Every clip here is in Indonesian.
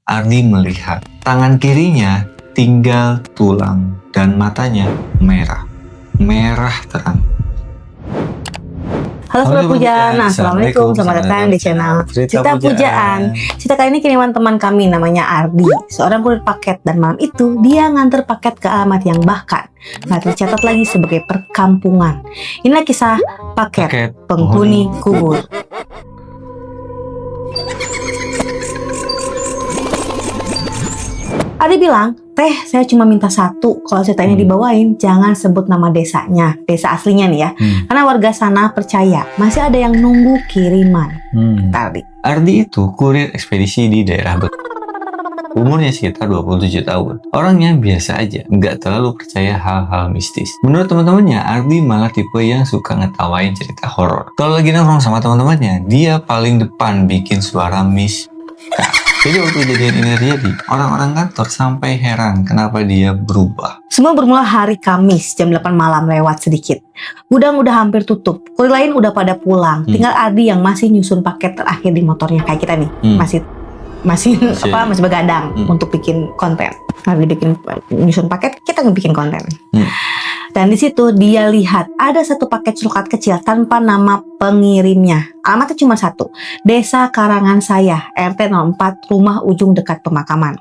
Ardi melihat tangan kirinya tinggal tulang dan matanya merah terang. Halo Sobat Pujaan, Assalamualaikum, selamat datang di channel Cerita Pujaan. Cerita kali ini kiriman teman kami namanya Ardi, seorang kurir paket, dan malam itu dia nganter paket ke alamat yang bahkan nggak tercatat lagi sebagai perkampungan. Inilah kisah paket penghuni kubur. Ardi bilang, "Teh, saya cuma minta satu. Kalau ceritanya dibawain, jangan sebut nama desanya, desa aslinya nih ya. Karena warga sana percaya masih ada yang nunggu kiriman." Ardi itu kurir ekspedisi di daerah umurnya sekitar 27 tahun. Orangnya biasa aja, nggak terlalu percaya hal-hal mistis. Menurut teman-temannya, Ardi malah tipe yang suka ngetawain cerita horor. Kalau lagi nongkrong sama teman-temannya, dia paling depan bikin suara Jadi waktu kejadian ini terjadi, orang-orang kantor sampai heran kenapa dia berubah. Semua bermula hari Kamis jam 8 malam lewat sedikit. Gudang udah hampir tutup, kurir lain udah pada pulang. Tinggal Ardi yang masih nyusun paket terakhir di motornya kayak kita nih. Masih begadang untuk bikin konten. Ardi nyusun paket, kita ngebikin konten. Dan di situ dia lihat ada satu paket coklat kecil tanpa nama pengirimnya. Alamatnya cuma satu, Desa Karangan Saya, RT 04, rumah ujung dekat pemakaman.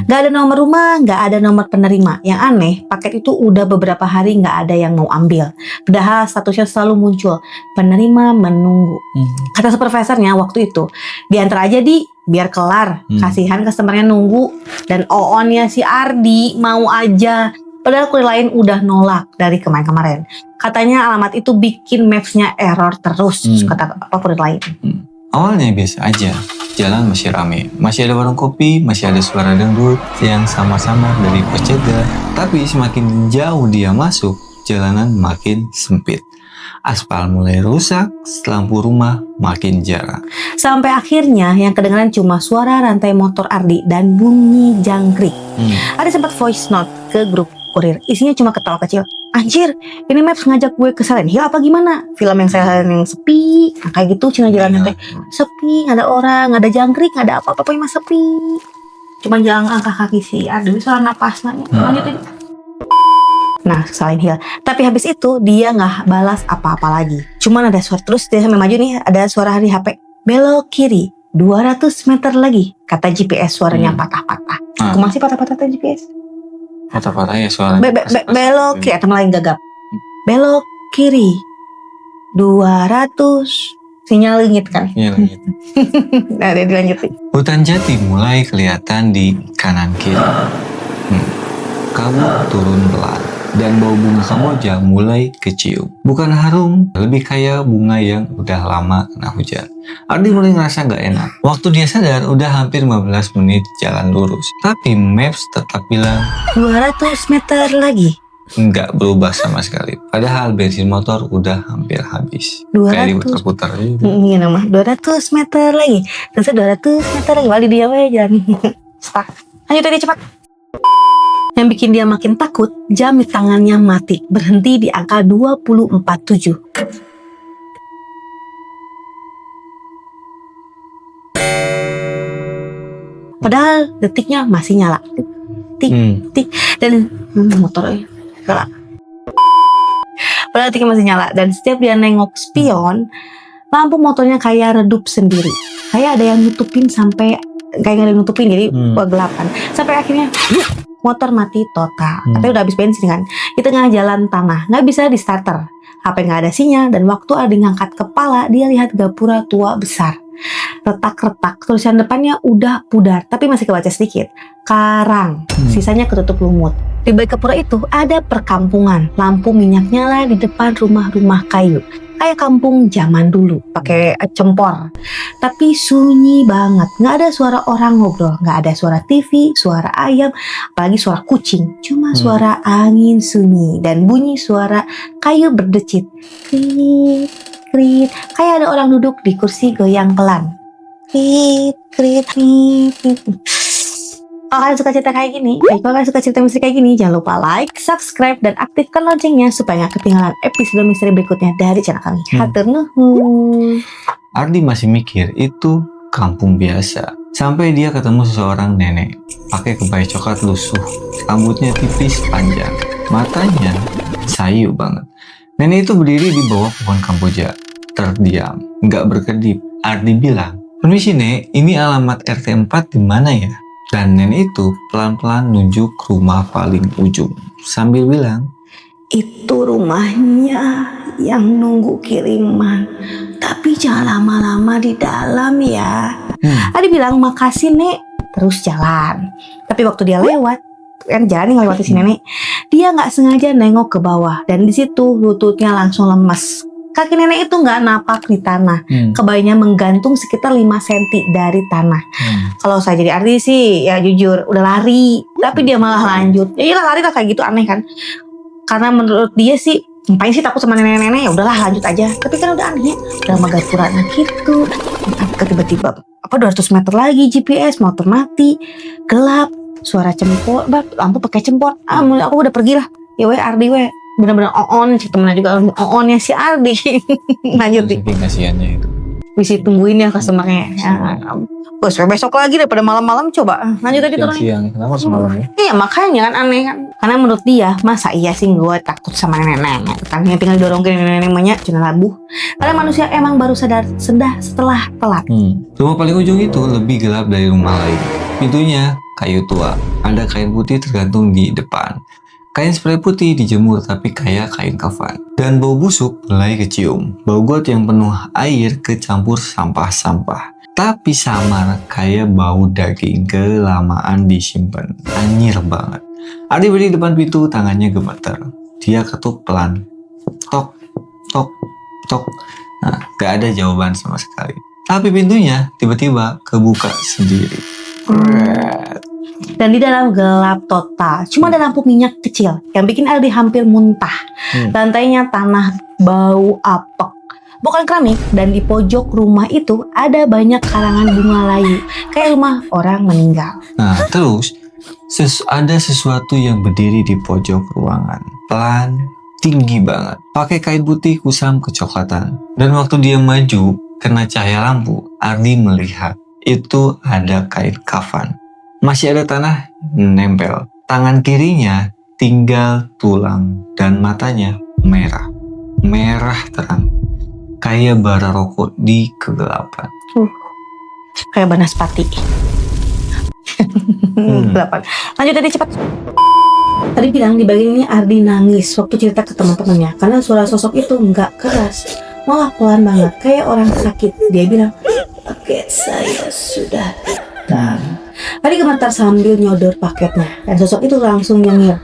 Gak ada nomor rumah, gak ada nomor penerima. Yang aneh, paket itu udah beberapa hari gak ada yang mau ambil. Padahal statusnya selalu muncul, penerima menunggu. Kata supervisornya waktu itu, diantar aja biar kelar. Kasihan customernya nunggu. Dan oonnya si Ardi mau aja. Padahal kurir lain udah nolak dari kemarin-kemarin. Katanya alamat itu bikin maps-nya error terus, kata kurir lain. Awalnya biasa aja, jalan masih rame. Masih ada warung kopi, masih ada suara dangdut yang sama-sama dari pos jaga. Tapi semakin jauh dia masuk, jalanan makin sempit. Aspal mulai rusak, lampu rumah makin jarang. Sampai akhirnya yang kedengaran cuma suara rantai motor Ardi dan bunyi jangkrik. Ada sempat voice note ke grup kurir, isinya cuma ketawa kecil. "Anjir, ini Maps ngajak gue ke Silent Hill apa gimana? Film yang Silent yang sepi." Nah, kayak gitu cina jalannya teh sepi, nggak ada orang, nggak ada jangkrik, nggak ada apa-apa, pokoknya mah sepi. Cuma jalan angka kaki si Ardi, soal napas nanya. Lanjutin. Nah, Silent Hill. Tapi habis itu dia nggak balas apa-apa lagi. Cuman ada suara, terus dia sampai maju nih, ada suara di HP. "Belok kiri, 200 meter lagi," kata GPS, suaranya patah-patah. Aku masih patah-patah GPS. Patah-patah ya suaranya. Belok kiri, atau lain gagap. "Belok kiri, 200." Sinyal langit kan? Iya, langit. Nah, dia dilanjutin. Hutan jati mulai kelihatan di kanan kiri. Kamu turun pelan. Dan bau bunga kamboja mulai kecium. Bukan harum, lebih kayak bunga yang udah lama kena hujan. Ardi mulai ngerasa gak enak. Waktu dia sadar udah hampir 15 menit jalan lurus. Tapi Maps tetap bilang 200 meter lagi. Nggak berubah sama sekali. Padahal bensin motor udah hampir habis. 200. Kayak diputar-putar gitu. Iya nama, 200 meter lagi. Terus 200 meter lagi. Wali dia aja jalan. Stuck. Lanjut tadi cepat. Yang bikin dia makin takut, jam di tangannya mati, berhenti di angka 24.7. Padahal detiknya masih nyala. Tik. Dan motornya gelap. Padahal detiknya masih nyala. Dan setiap dia nengok spion, lampu motornya kayak redup sendiri. Kayak ada yang nutupin sampai, kayak ada yang nutupin, jadi kegelapan. Sampai akhirnya motor mati total. Tapi udah habis bensin kan. Di tengah jalan tanah, nggak bisa di starter. HP nggak ada sinyal, dan waktu Ardi ngangkat kepala, dia lihat gapura tua besar. Retak-retak, tulisan depannya udah pudar, tapi masih kebaca sedikit. Karang, sisanya ketutup lumut. Di balik gapura itu ada perkampungan. Lampu minyak nyala di depan rumah-rumah kayu. Kayak kampung zaman dulu, pakai cempor. Tapi sunyi banget, nggak ada suara orang ngobrol, nggak ada suara TV, suara ayam, apalagi suara kucing. Cuma suara angin sunyi dan bunyi suara kayu berdecit. Krit, krit, kayak ada orang duduk di kursi goyang pelan. Krit, krit, krit, krit. Kalau kalian suka cerita kayak gini, kalau kalian suka cerita misteri kayak gini, jangan lupa like, subscribe, dan aktifkan loncengnya supaya gak ketinggalan episode misteri berikutnya dari channel kami. Hatur nuhun. Ardi masih mikir itu kampung biasa. Sampai dia ketemu seseorang nenek, pakai kebaya coklat lusuh, rambutnya tipis panjang, matanya sayu banget. Nenek itu berdiri di bawah pohon kamboja, terdiam, nggak berkedip. Ardi bilang, "Permisi Nek, ini alamat RT 4 di mana ya?" Dan nenek itu pelan-pelan nunjuk rumah paling ujung, sambil bilang, "Itu rumahnya yang nunggu kiriman. Tapi jangan lama-lama di dalam ya." Adi bilang, "Makasih Nek." Terus jalan. Tapi waktu dia lewat, kan jalan ngelewati si nenek, dia nggak sengaja nengok ke bawah. Dan di situ lututnya langsung lemes. Kaki nenek itu nggak napak di tanah. Kebayanya menggantung sekitar 5 cm dari tanah. Kalau saya jadi artis sih, ya jujur, udah lari. Tapi dia malah lanjut. Ya iyalah, lari lah, kayak gitu, aneh kan. Karena menurut dia sih, ngapain sih takut sama nenek-nenek, ya udahlah lanjut aja. Tapi kan udah aneh, udah magar purana gitu. Tiba-tiba 200 meter lagi GPS, motor mati, gelap, suara cempot, lampu pakai cempot. Aku udah pergi lah. Ya Ardi bener-bener on, si temennya juga onnya si Ardi. Lanjut nih. saking kasihannya itu. Bisa tungguin ya customernya. Bos, besok lagi daripada malam-malam, coba lanjut tadi turun. Siang, kenapa semalam ya? Iya makanya kan aneh kan. Karena menurut dia, masa iya sih gue takut sama nenek-nenek. Tanya tinggal dorongin nenek-neneknya cina labuh. Karena manusia emang baru sadar setelah telat. Rumah paling ujung itu lebih gelap dari rumah lain. Pintunya kayu tua, ada kain putih tergantung di depan. Kain spray putih dijemur tapi kayak kain kafan. Dan bau busuk mulai kecium. Bau got yang penuh air kecampur sampah-sampah. Tapi samar kayak bau daging kelamaan disimpan. Anyir banget. Ardi berdiri di depan pintu, tangannya gemeter. Dia ketuk pelan. Tok, tok, tok. Nah, gak ada jawaban sama sekali. Tapi pintunya tiba-tiba kebuka sendiri. Dan di dalam gelap total. Cuma ada lampu minyak kecil yang bikin Ardi hampir muntah. Lantainya tanah bau apek. Bukan keramik, dan di pojok rumah itu ada banyak karangan bunga layu. Kayak rumah orang meninggal. Nah, terus ada sesuatu yang berdiri di pojok ruangan. Pelan, tinggi banget. Pakai kain putih kusam kecoklatan. Dan waktu dia maju, kena cahaya lampu, Ardi melihat itu ada kain kafan. Masih ada tanah nempel. Tangan kirinya tinggal tulang dan matanya merah. Merah terang. Kayak bara rokok di kegelapan. Kayak banaspati. Kegelapan. Lanjut tadi cepat. Tadi bilang di bagian ini Ardi nangis waktu cerita ke teman-temannya karena suara sosok itu nggak keras, malah pelan banget kayak orang sakit. Dia bilang, "Paket saya sudah datang." Ardi gemetar sambil nyodor paketnya dan sosok itu langsung nyengir.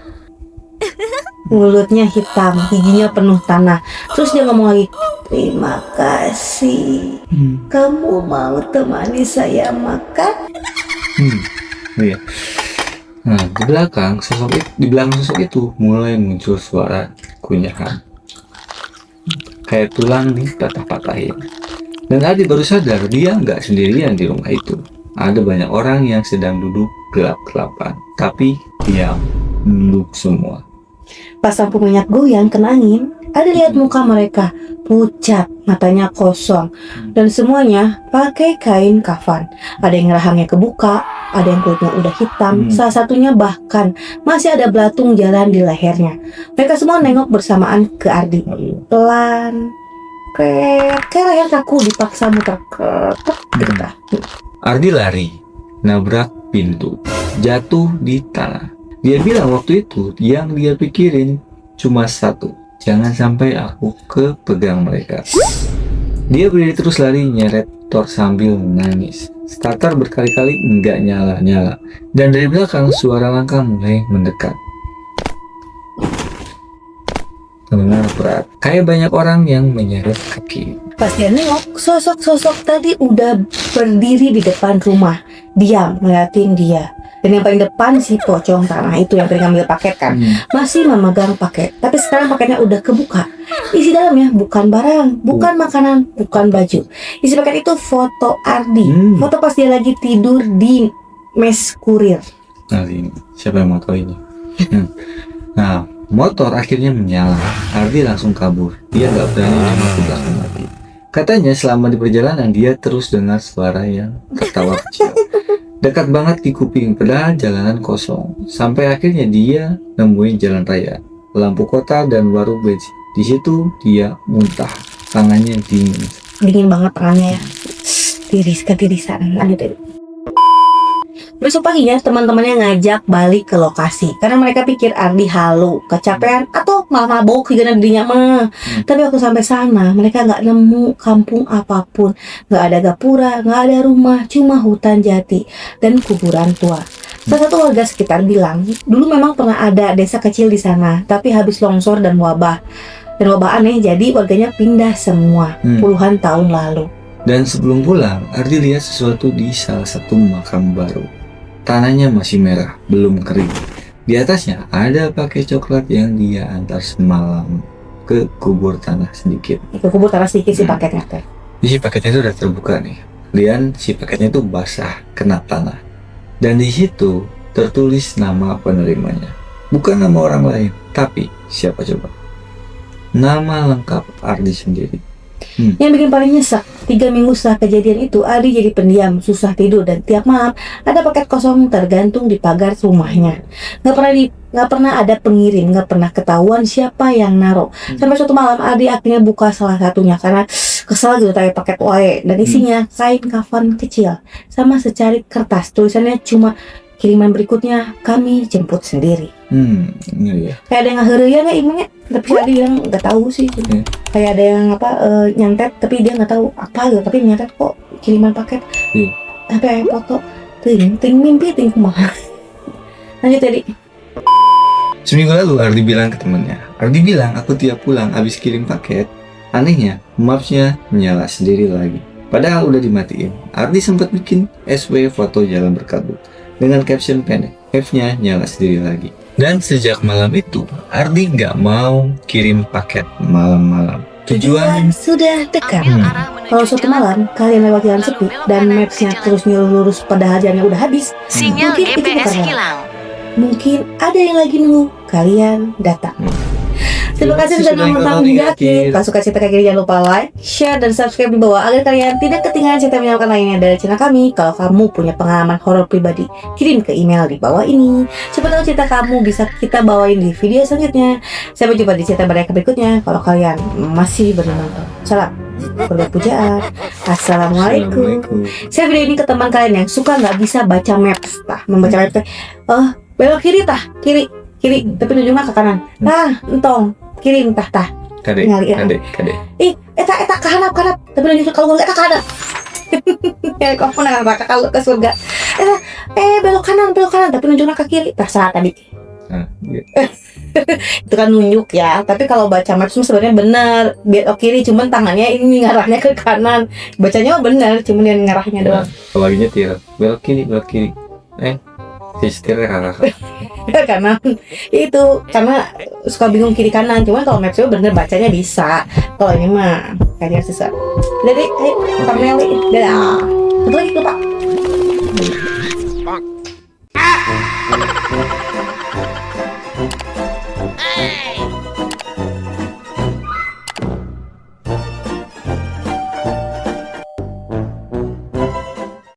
Mulutnya hitam, giginya penuh tanah. Terus dia ngomong lagi, "Terima kasih. Kamu mau temani saya makan?" Oh iya. Nah, di belakang sosok itu mulai muncul suara kunyahan. Kayak tulang dipatah-patahin. Dan Adi baru sadar dia nggak sendirian di rumah itu. Ada banyak orang yang sedang duduk gelap-gelapan, tapi diam, nunduk semua. Pas lampu minyak goyang kena angin, Ada lihat muka mereka pucat, matanya kosong, dan semuanya pakai kain kafan. Ada yang rahangnya kebuka, ada yang kulitnya udah hitam, salah satunya bahkan masih ada belatung jalan di lehernya. Mereka semua nengok bersamaan ke Ardi. Pelan, kayak leher kaku dipaksa muter getah. Ardi lari, nabrak pintu, jatuh di tanah. Dia bilang waktu itu yang dia pikirin cuma satu, jangan sampai aku kepegang mereka. Dia berdiri terus lari nyeret tor sambil menangis. Starter berkali-kali enggak nyala-nyala. Dan dari belakang suara langkah mulai mendekat. Terdengar berat, kayak banyak orang yang menyeret kaki. Pas dia nengok, sosok-sosok tadi udah berdiri di depan rumah, diam ngeliatin dia. Dan yang paling depan si pocong tanah itu yang tadi ngambil paket kan, masih memegang paket. Tapi sekarang paketnya udah kebuka. Isi dalamnya bukan barang, bukan makanan, bukan baju. Isi paket itu foto Ardi. Foto pas dia lagi tidur di mes kurir. Nah ini, siapa yang mau tahu ini? Nah, motor akhirnya menyala. Ardi langsung kabur. Dia gak berani nengok ke belakang lagi. Katanya selama di perjalanan dia terus dengar suara yang tertawa kecil. Dekat banget di kuping, padahal jalanan kosong. Sampai akhirnya dia nemuin jalan raya, lampu kota dan warung bensin. Di situ dia muntah, tangannya Dingin banget tangannya ya. Ketirisan. Lanjut. Besok paginya teman-temannya ngajak balik ke lokasi karena mereka pikir Ardi halu, kecapean atau malah mabok karena dirinya mah. Tapi waktu sampai sana mereka nggak nemu kampung apapun, nggak ada gapura, nggak ada rumah, cuma hutan jati dan kuburan tua. Salah satu warga sekitar bilang dulu memang pernah ada desa kecil di sana, tapi habis longsor dan wabah aneh, jadi warganya pindah semua puluhan tahun lalu. Dan sebelum pulang, Ardi lihat sesuatu di salah satu makam baru. Tanahnya masih merah, belum kering. Di atasnya ada pakai coklat yang dia antar semalam ke kubur tanah sedikit. Ke kubur tanah sedikit sih paketnya teh. Isi paketnya itu udah terbuka nih. Dan si paketnya itu basah, kena tanah. Dan di situ tertulis nama penerimanya. Bukan nama orang lain, tapi siapa coba? Nama lengkap Ardi sendiri. Yang bikin paling nyesek, 3 minggu setelah kejadian itu Ardi jadi pendiam, susah tidur, dan tiap malam ada paket kosong tergantung di pagar rumahnya. Nggak pernah ada pengirim, nggak pernah ketahuan siapa yang naruh. Sampai suatu malam Ardi akhirnya buka salah satunya karena kesel gitu tanya paket wae, dan isinya kain kafan kecil sama secari kertas. Tulisannya cuma kiriman berikutnya kami jemput sendiri. Iya. Kayak ada yang ngeherian ya imanya, tapi ada yang nggak tahu sih. Kayak ada yang nyantet, tapi dia nggak tahu apa gitu, tapi nyantet kok kiriman paket. Tapi ada foto, ting mimpi ting kumaha. Lanjut tadi. Seminggu lalu Ardi bilang ke temannya, Ardi bilang aku tiap pulang habis kirim paket, anehnya Maps-nya menyala sendiri lagi. Padahal udah dimatiin. Ardi sempat bikin SW foto jalan berkabut dengan caption pendek, F-nya nyala sendiri lagi. Dan sejak malam itu, Ardi nggak mau kirim paket malam-malam. Tujuan sudah dekat. Kalau suatu malam kalian lewat jalan sepi dan Maps-nya terus nyuruh lurus padahal jalannya udah habis, sinyal mungkin itu GPS bukan hilang. Mungkin ada yang lagi nunggu kalian datang. Terima kasih sudah nonton hingga akhir. Kalau suka cerita kayak gini jangan lupa like, share, dan subscribe di bawah agar kalian tidak ketinggalan cerita menyenangkan lainnya dari channel kami. Kalau kamu punya pengalaman horor pribadi, kirim ke email di bawah ini. Siapa tahu cerita kamu bisa kita bawain di video selanjutnya. Sampai jumpa di cerita mereka berikutnya. Kalau kalian masih menonton, salam pujaan. Assalamualaikum. Saya video ini ke teman kalian yang suka nggak bisa baca maps, membaca maps. Belok kiri kiri, tapi nunjuknya ke kanan. Entong kirim tah Kade. Eta kahanap tapi nunjuk kalau nggak ke kanan. Ya kok pernah nggak kalau ke surga belok kanan tapi nunjuknya ke kiri salah tadi. Itu kan nunjuk ya, tapi kalau baca maps sebenarnya benar belok kiri, cuman tangannya ini ngarahnya ke kanan. Bacanya benar, cuman dia ngarahnya doang. Kalau lagi nyetir belok kiri setirnya kanan itu karena suka bingung kiri kanan, cuman kalau Maps bener bacanya bisa. Kalau ini mah kayaknya susah. Jadi ayo Kameli, dadah. Satu lagi lupa.